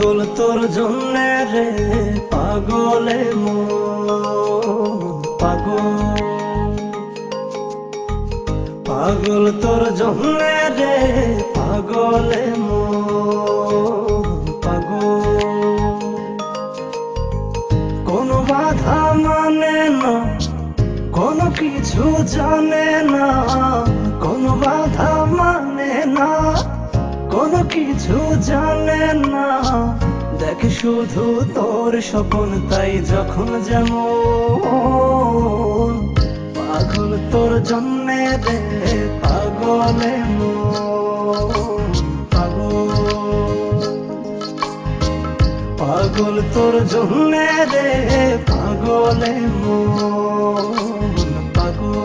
পাগল তোর জন্যে রে পাগলে মন পাগল, পাগল তোর জন্যে রে পাগলে মন পাগল। কোনো বাধা মানে না, কোনো কিছু জানে না, কোনো বাধা মানে না, কোনো কিছু জানে না। দেখ শুধু তোর স্বপ্ন তাই যখন যেমন, পাগল তোর জন্যে রে পাগলে মন পাগল, পাগল তোর জন্যে রে পাগলে মন পাগল।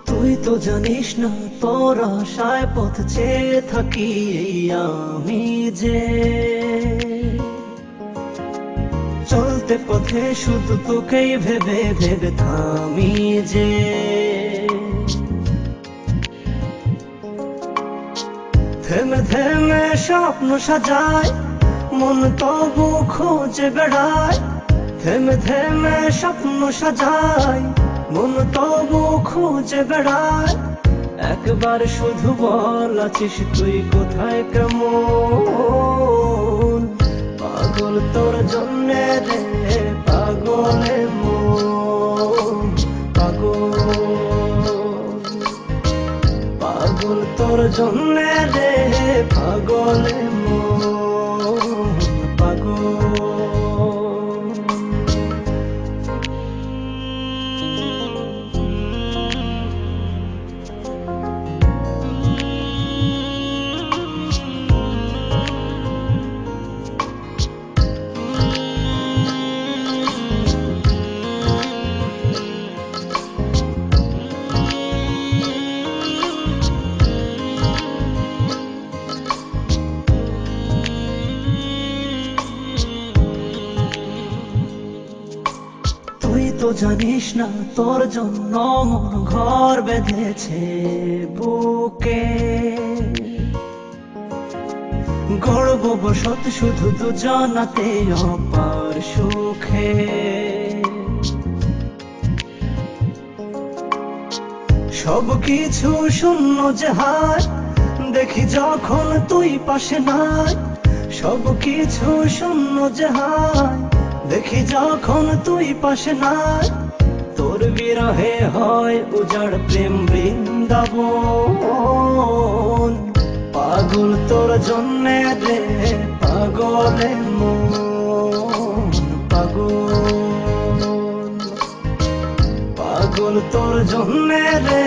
তুই তো জানিস না তোর আশায় পথ চেয়ে থাকি এই আমি যে, চলতে পথে শুধু তোকেই ভেবে ভেবে থামি যে। থেমে থেমে স্বপ্ন সাজায় মন তবু খোঁজে বেড়ায়, থেমে থেমে স্বপ্ন সাজায় মন তবু খুঁজে বেড়ায়। একবার শুধু বল আছিস তুই কোথায় কেমন, পাগল তোর জন্যে রে পাগলে মন পাগল, পাগল তোর জন্যে রে পাগলে মন পাগল। তুই তো জানিস না তোর জন্য মন ঘর বেঁধেছে বুকে, গর্ব বসত শুধু দুজনাতে অপার সুখে। সব কিছু শূন্য যে হায় দেখি যখন তুই পাশে নাই, সব কিছু শূন্য যে হায় দেখি যখন তুই পাশে নাই। তোর বিরহে হয় উজাড় প্রেম বৃন্দাবন, পাগল তোর জন্যে রে পাগলে মন পাগল, পাগল তোর জন্যে রে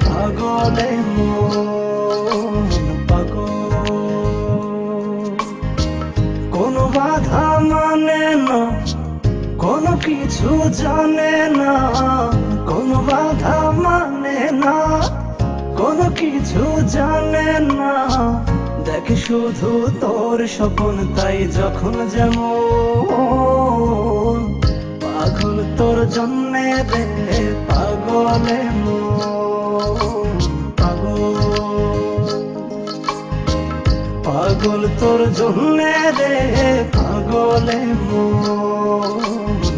পাগলে মন পাগল। কোনো বাধা মানে না, কোনো কিছু জানে না, কোনো বাধা মানে না, কোনো কিছু জানে না। দেখ শুধু তোর স্বপ্ন তাই যখন যেমন, পাগল তোর জন্যে রে পাগলে মন পাগল, পাগল তোর জন্যে রে পাগলে মন